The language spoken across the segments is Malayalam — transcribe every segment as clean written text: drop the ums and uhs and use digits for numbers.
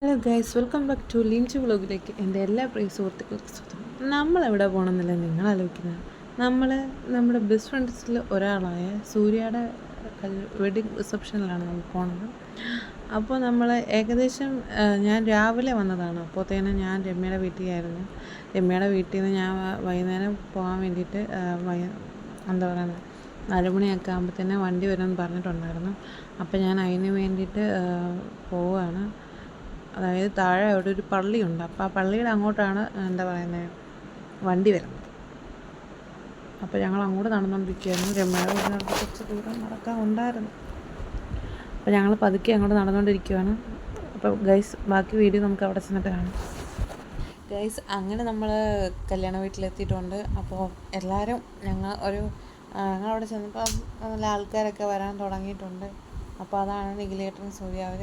Hello guys, welcome back to Lynch വ്ളോഗിലേക്ക് എൻ്റെ എല്ലാ പ്രിയ സുഹൃത്തുക്കൾക്കും സ്വന്തം. നമ്മളെവിടെ പോകണമെന്നില്ല നിങ്ങൾ ആലോചിക്കുന്നത്. നമ്മുടെ ബെസ്റ്റ് ഫ്രണ്ട്സിൽ ഒരാളായ സൂര്യയുടെ വെഡിങ് റിസപ്ഷനിലാണ് നമ്മൾ പോണത്. അപ്പോൾ നമ്മൾ ഏകദേശം ഞാൻ രാവിലെ വന്നതാണ്. അപ്പോഴത്തേനും ഞാൻ രമ്യയുടെ വീട്ടിലായിരുന്നു. രമ്യയുടെ വീട്ടിൽ നിന്ന് ഞാൻ വൈകുന്നേരം പോകാൻ വേണ്ടിയിട്ട് എന്താ പറയുന്നത് 4 മണിയൊക്കെ ആകുമ്പോഴത്തേനും വണ്ടി വരുമെന്ന് പറഞ്ഞിട്ടുണ്ടായിരുന്നു. അപ്പോൾ ഞാൻ അതിന് വേണ്ടിയിട്ട് പോവുകയാണ്. അതായത് താഴെ അവിടെ ഒരു പള്ളിയുണ്ട്. അപ്പോൾ ആ പള്ളിയുടെ അങ്ങോട്ടാണ് എന്താ പറയുന്നത് വണ്ടി വരുന്നത്. അപ്പോൾ ഞങ്ങൾ അങ്ങോട്ട് നടന്നുകൊണ്ടിരിക്കുകയായിരുന്നു. രമ്യയുടെ വീടിനടുത്ത് കുറച്ച് ദൂരം നടക്കാൻ ഉണ്ടായിരുന്നു. അപ്പോൾ ഞങ്ങൾ പതുക്കെ അങ്ങോട്ട് നടന്നുകൊണ്ടിരിക്കുകയാണ്. അപ്പോൾ ഗൈസ്, ബാക്കി വീഡിയോ നമുക്ക് അവിടെ ചെന്നിട്ട് കാണാം. ഗൈസ്, അങ്ങനെ നമ്മൾ കല്യാണ വീട്ടിലെത്തിയിട്ടുണ്ട്. അപ്പോൾ എല്ലാവരും ഞങ്ങളവിടെ ചെന്നപ്പോൾ നല്ല ആൾക്കാരൊക്കെ വരാൻ തുടങ്ങിയിട്ടുണ്ട്. അപ്പോൾ അതാണ് നിഖിലേട്ടൻ, സൂര്യ, അവർ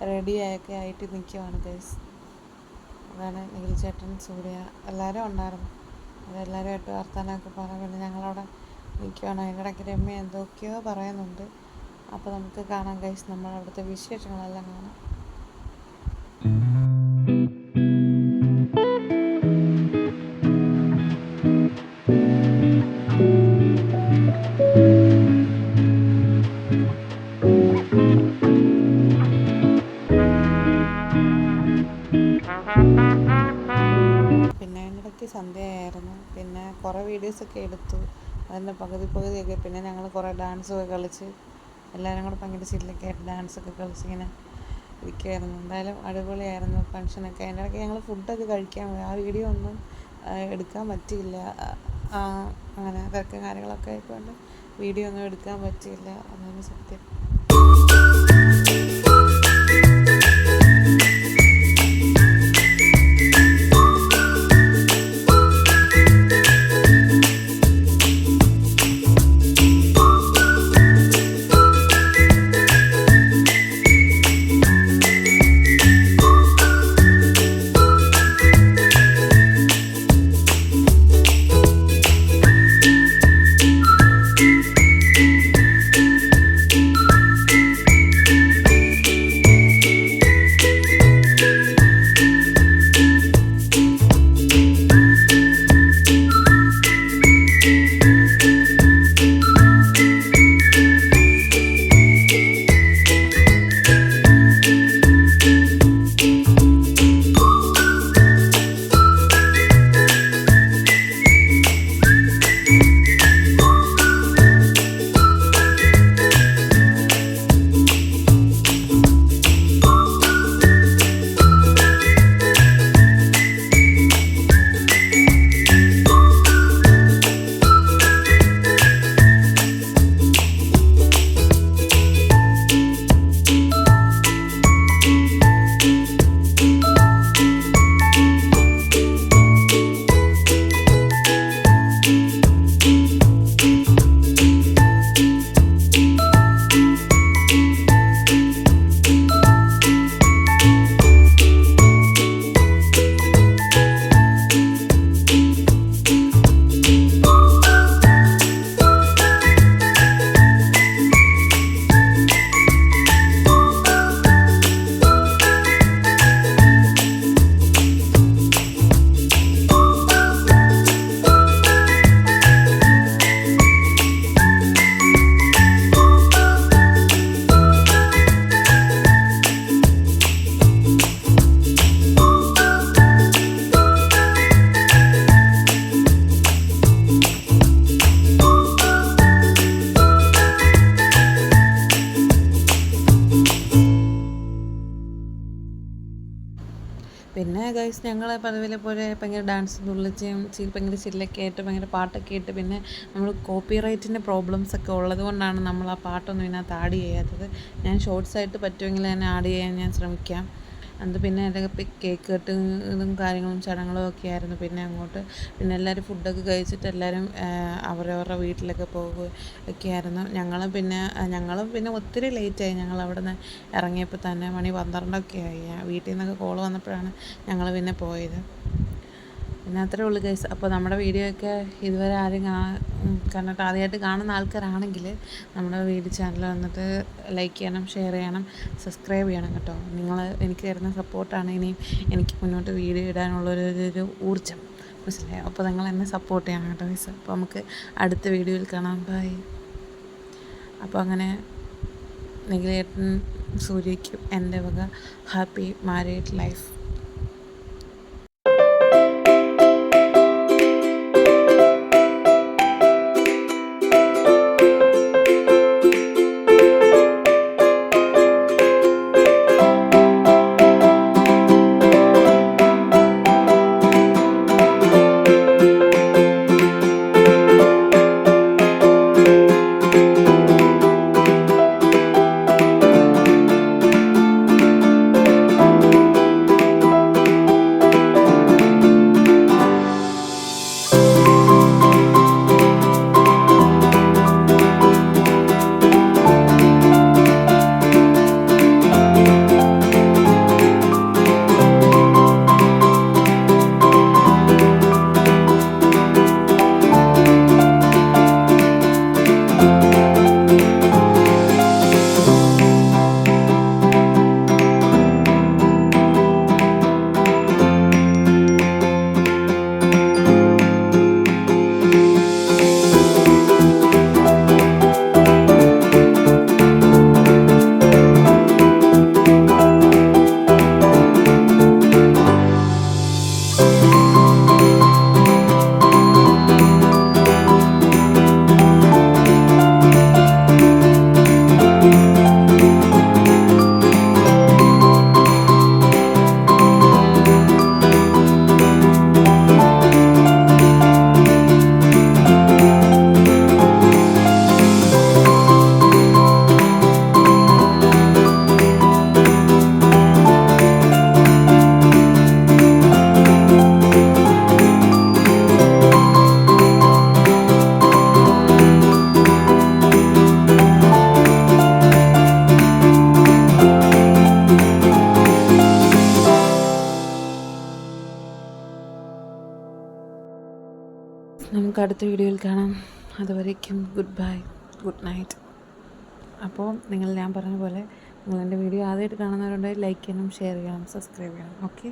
റെഡിയൊക്കെ ആയിട്ട് നിൽക്കുവാണ് ഗൈസ്. അതാണ് നിഖിൽ ചേട്ടൻ, സൂര്യ എല്ലാവരും ഉണ്ടായിരുന്നു. അവരെല്ലാവരുമായിട്ട് വർത്തമാനമൊക്കെ പറയാൻ പിന്നെ ഞങ്ങളവിടെ നിൽക്കുവാണ്. അതിൻ്റെ ഇടയ്ക്ക് രമ്യ എന്തൊക്കെയോ പറയുന്നുണ്ട്. അപ്പോൾ നമുക്ക് കാണാം ഗൈസ്, നമ്മളവിടുത്തെ വിശേഷങ്ങളെല്ലാം കാണാം. പിന്നെ അതിൻ്റെ ഇടയ്ക്ക് സന്ധ്യയായിരുന്നു. പിന്നെ കുറേ വീഡിയോസൊക്കെ എടുത്തു. അതിൻ്റെ പകുതിയൊക്കെ പിന്നെ ഞങ്ങൾ കുറേ ഡാൻസൊക്കെ കളിച്ച് എല്ലാവരും കൂടെ ഭയങ്കര ചില്ലൊക്കെ ആയിട്ട് ഡാൻസൊക്കെ കളിച്ച് ഇങ്ങനെ ഇരിക്കുമായിരുന്നു. എന്തായാലും അടിപൊളിയായിരുന്നു ഫങ്ഷനൊക്കെ. അതിൻ്റെ ഇടയ്ക്ക് ഞങ്ങൾ ഫുഡൊക്കെ കഴിക്കാൻ പോയി. ആ വീഡിയോ ഒന്നും എടുക്കാൻ പറ്റിയില്ല. അങ്ങനെ തിരക്കും കാര്യങ്ങളൊക്കെ ആയിക്കൊണ്ട് വീഡിയോ ഒന്നും എടുക്കാൻ പറ്റിയില്ല. അതാണ് സത്യം. പിന്നെ ഗൈസ്, ഞങ്ങൾ പതിവിലെ പോലെ ഭയങ്കര ഡാൻസ് തുള്ളിച്ചും ഭയങ്കര ചില്ലൊക്കെ ആയിട്ട് ഭയങ്കര പാട്ടൊക്കെ ഇട്ട് പിന്നെ നമ്മൾ കോപ്പിറൈറ്റിൻ്റെ പ്രോബ്ലംസൊക്കെ ഉള്ളത് കൊണ്ടാണ് നമ്മൾ ആ പാട്ടൊന്നും ഇതിനകത്ത് ആഡ് ചെയ്യാത്തത്. ഞാൻ ഷോർട്സായിട്ട് പറ്റുമെങ്കിൽ തന്നെ ആഡ് ചെയ്യാൻ ഞാൻ ശ്രമിക്കാം. അത് പിന്നെ എൻ്റെ കേക്ക് കട്ടിങ്ങും കാര്യങ്ങളും ചടങ്ങുകളും ഒക്കെ ആയിരുന്നു. പിന്നെ പിന്നെ എല്ലാവരും ഫുഡൊക്കെ കഴിച്ചിട്ട് എല്ലാവരും അവരവരുടെ വീട്ടിലൊക്കെ ഒക്കെ ആയിരുന്നു. ഞങ്ങളും പിന്നെ ഒത്തിരി ലേറ്റായി. ഞങ്ങൾ അവിടെ നിന്ന് ഇറങ്ങിയപ്പോൾ തന്നെ മണി 12 ആയി. വീട്ടിൽ നിന്നൊക്കെ കോൾ വന്നപ്പോഴാണ് ഞങ്ങൾ പിന്നെ പോയത്. പിന്നെ അത്രേ ഉള്ളൂ ഗൈസ്. അപ്പോൾ നമ്മുടെ വീഡിയോ ഒക്കെ ഇതുവരെ ആരും കണ്ടിട്ട് ആദ്യമായിട്ട് കാണുന്ന ആൾക്കാരാണെങ്കിൽ നമ്മുടെ വീഡിയോ ചാനൽ വന്നിട്ട് ലൈക്ക് ചെയ്യണം, ഷെയർ ചെയ്യണം, സബ്സ്ക്രൈബ് ചെയ്യണം കേട്ടോ. നിങ്ങൾ എനിക്ക് തരുന്ന സപ്പോർട്ടാണ് ഇനിയും എനിക്ക് മുന്നോട്ട് വീഡിയോ ഇടാനുള്ളൊരു ഊർജ്ജം, മനസ്സിലായോ? അപ്പോൾ നിങ്ങൾ എന്നെ സപ്പോർട്ട് ചെയ്യണം കേട്ടോ ഗൈസ്. അപ്പോൾ നമുക്ക് അടുത്ത വീഡിയോയിൽ കാണാം. ബൈ. അപ്പോൾ അങ്ങനെ നിഖിലേട്ടൻ സൂര്യയ്ക്കും എൻ്റെ വക ഹാപ്പി മാരീഡ് ലൈഫ്. നമുക്ക് അടുത്ത വീഡിയോയിൽ കാണാം. അതുവരേക്കും ഗുഡ് ബൈ, ഗുഡ് നൈറ്റ്. അപ്പോൾ ഞാൻ പറഞ്ഞ പോലെ നിങ്ങൾ എൻ്റെ വീഡിയോ ആദ്യമായിട്ട് കാണുന്നവരുണ്ടെങ്കിൽ ലൈക്ക് ചെയ്യണം, ഷെയർ ചെയ്യണം, സബ്സ്ക്രൈബ് ചെയ്യണം. ഓക്കെ.